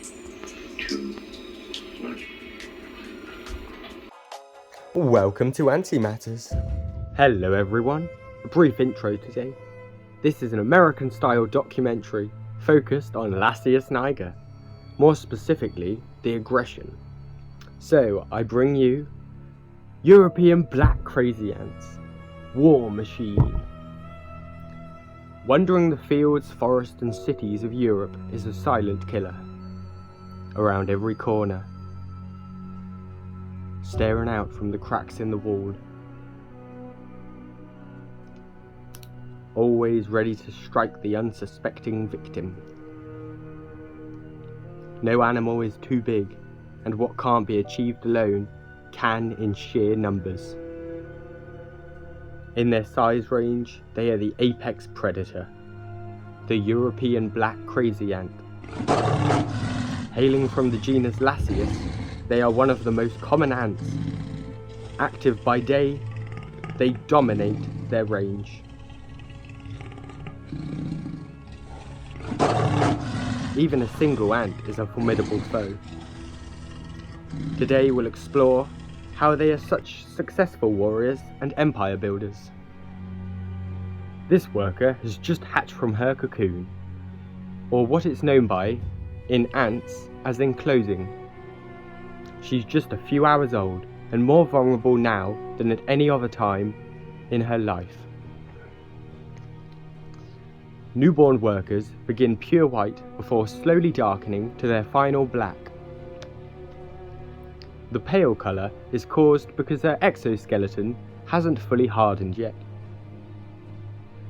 2, 1. Welcome to Antimatters. Hello everyone, a brief intro today. This is an American-style documentary focused on Lasius Niger, more specifically, the aggression. So I bring you European Black Crazy Ants, War Machine. Wandering the fields, forests and cities of Europe is a silent killer. Around every corner, staring out from the cracks in the wall, always ready to strike the unsuspecting victim. No animal is too big, and what can't be achieved alone can in sheer numbers. In their size range, they are the apex predator, the European black crazy ant. Hailing from the genus Lasius, they are one of the most common ants. Active by day, they dominate their range. Even a single ant is a formidable foe. Today we'll explore how they are such successful warriors and empire builders. This worker has just hatched from her cocoon, or what it's known by in ants as enclosing. She's just a few hours old and more vulnerable now than at any other time in her life. Newborn workers begin pure white before slowly darkening to their final black. The pale colour is caused because their exoskeleton hasn't fully hardened yet.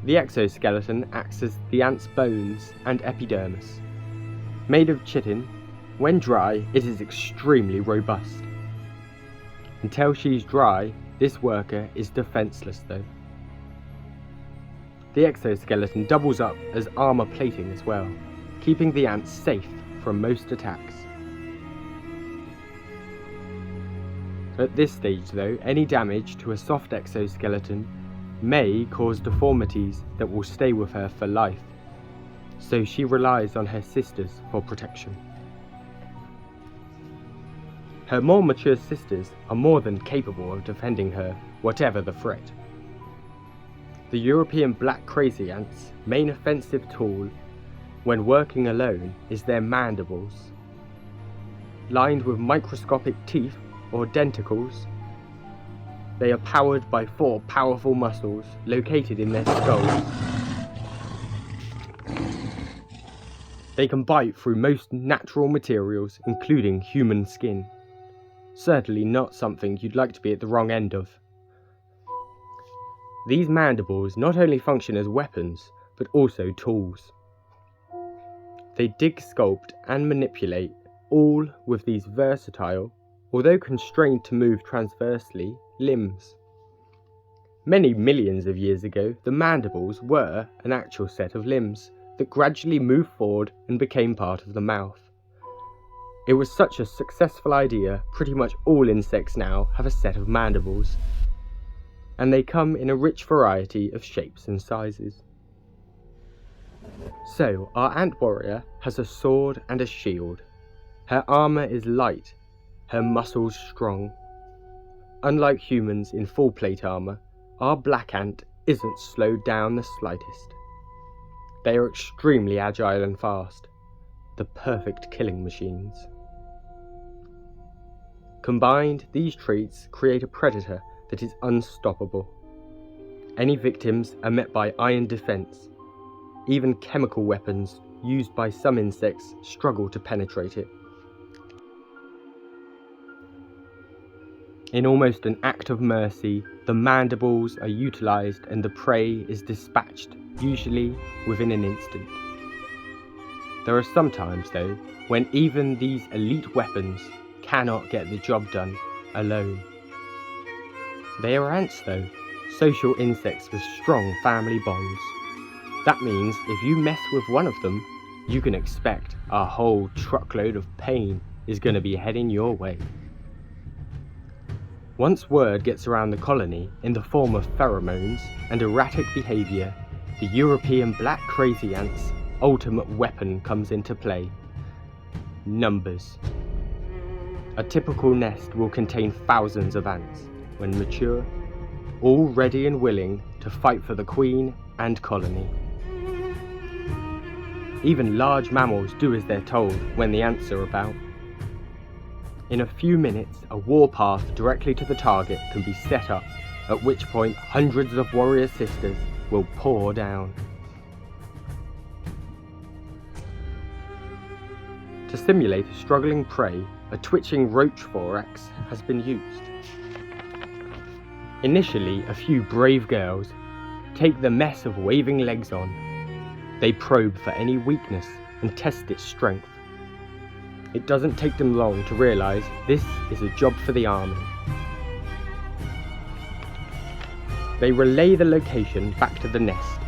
The exoskeleton acts as the ant's bones and epidermis. Made of chitin, when dry it is extremely robust. Until she's dry, this worker is defenceless though. The exoskeleton doubles up as armour plating as well, keeping the ants safe from most attacks. At this stage though, any damage to a soft exoskeleton may cause deformities that will stay with her for life, so she relies on her sisters for protection. Her more mature sisters are more than capable of defending her, whatever the threat. The European black crazy ant's main offensive tool when working alone is their mandibles. Lined with microscopic teeth or denticles, they are powered by 4 powerful muscles located in their skulls. They can bite through most natural materials, including human skin. Certainly not something you'd like to be at the wrong end of. These mandibles not only function as weapons, but also tools. They dig, sculpt and manipulate, all with these versatile, although constrained to move transversely, limbs. Many millions of years ago, the mandibles were an actual set of limbs that gradually moved forward and became part of the mouth. It was such a successful idea, pretty much all insects now have a set of mandibles, and they come in a rich variety of shapes and sizes. So, our ant warrior has a sword and a shield. Her armour is light, her muscles strong. Unlike humans in full plate armour, our black ant isn't slowed down the slightest. They are extremely agile and fast, the perfect killing machines. Combined, these traits create a predator that is unstoppable. Any victims are met by iron defense. Even chemical weapons used by some insects struggle to penetrate it. In almost an act of mercy, the mandibles are utilised and the prey is dispatched, usually within an instant. There are some times though, when even these elite weapons cannot get the job done alone. They are ants though, social insects with strong family bonds. That means if you mess with one of them, you can expect a whole truckload of pain is going to be heading your way. Once word gets around the colony in the form of pheromones and erratic behaviour, the European black crazy ant's ultimate weapon comes into play. numbers. A typical nest will contain thousands of ants when mature, all ready and willing to fight for the queen and colony. Even large mammals do as they're told when the ants are about. In a few minutes, a warpath directly to the target can be set up, at which point hundreds of warrior sisters will pour down. To simulate a struggling prey, a twitching roach thorax has been used. Initially, a few brave girls take the mess of waving legs on. They probe for any weakness and test its strength. It doesn't take them long to realise this is a job for the army. They relay the location back to the nest.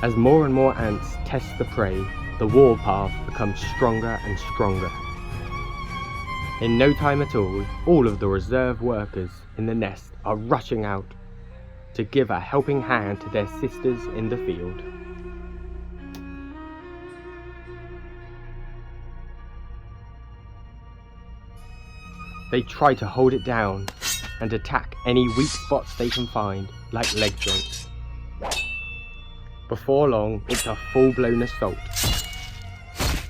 As more and more ants test the prey, the warpath becomes stronger and stronger. In no time at all of the reserve workers in the nest are rushing out to give a helping hand to their sisters in the field. They try to hold it down and attack any weak spots they can find, like leg joints. Before long, it's a full-blown assault.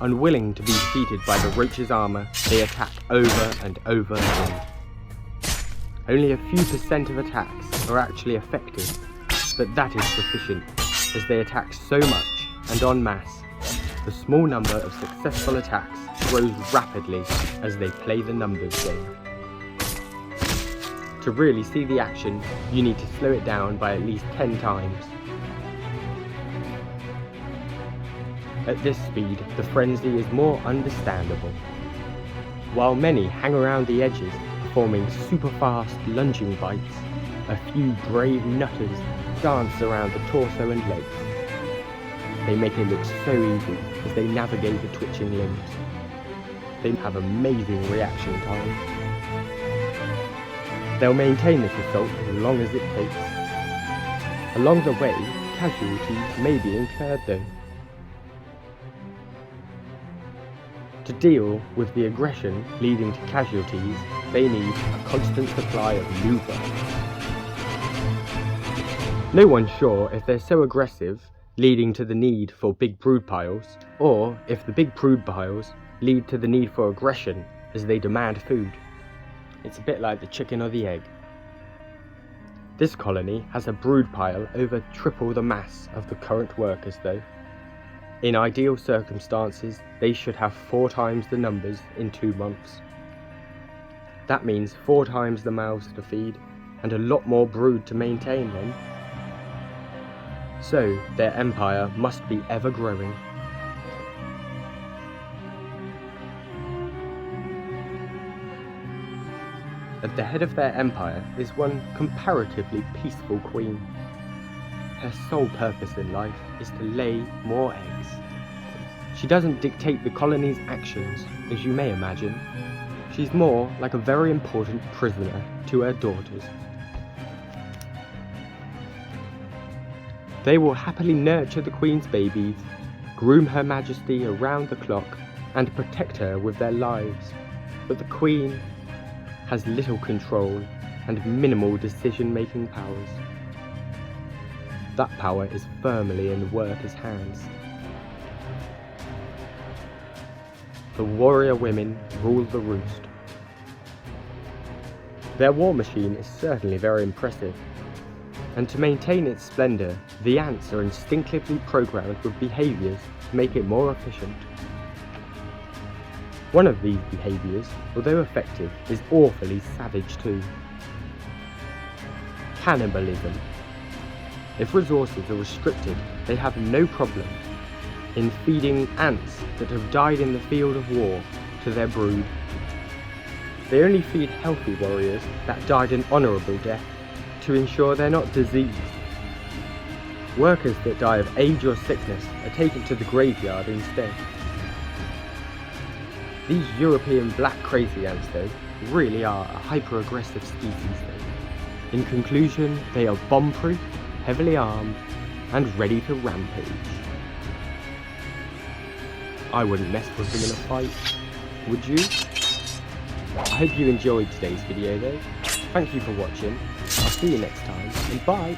Unwilling to be defeated by the roach's armour, they attack over and over again. Only a few % of attacks are actually effective, but that is sufficient, as they attack so much and en masse. The small number of successful attacks grows rapidly as they play the numbers game. To really see the action, you need to slow it down by at least 10 times. At this speed, the frenzy is more understandable. While many hang around the edges, performing super fast lunging bites, a few brave nutters dance around the torso and legs. They make it look so easy as they navigate the twitching limbs. They have amazing reaction time. They'll maintain this assault as long as it takes. Along the way, casualties may be incurred though. To deal with the aggression leading to casualties, they need a constant supply of new blood. No one's sure if they're so aggressive, leading to the need for big brood piles, or if the big brood piles lead to the need for aggression as they demand food. It's a bit like the chicken or the egg. This colony has a brood pile over triple the mass of the current workers though. In ideal circumstances, they should have 4 times the numbers in 2 months. That means 4 times the mouths to feed, and a lot more brood to maintain then. So, their empire must be ever growing. At the head of their empire is one comparatively peaceful queen. Her sole purpose in life is to lay more eggs. She doesn't dictate the colony's actions, as you may imagine. She's more like a very important prisoner to her daughters. They will happily nurture the Queen's babies, groom Her Majesty around the clock, and protect her with their lives. But the Queen has little control and minimal decision-making powers. That power is firmly in the workers' hands. The warrior women rule the roost. Their war machine is certainly very impressive, and to maintain its splendour, the ants are instinctively programmed with behaviours to make it more efficient. One of these behaviours, although effective, is awfully savage too. Cannibalism. If resources are restricted, they have no problem in feeding ants that have died in the field of war to their brood. They only feed healthy warriors that died an honourable death to ensure they're not diseased. Workers that die of age or sickness are taken to the graveyard instead. These European black crazy ants though really are a hyper-aggressive species though. In conclusion, they are bomb-proof, heavily armed, and ready to rampage. I wouldn't mess with them in a fight, would you? I hope you enjoyed today's video though. Thank you for watching, I'll see you next time, and bye!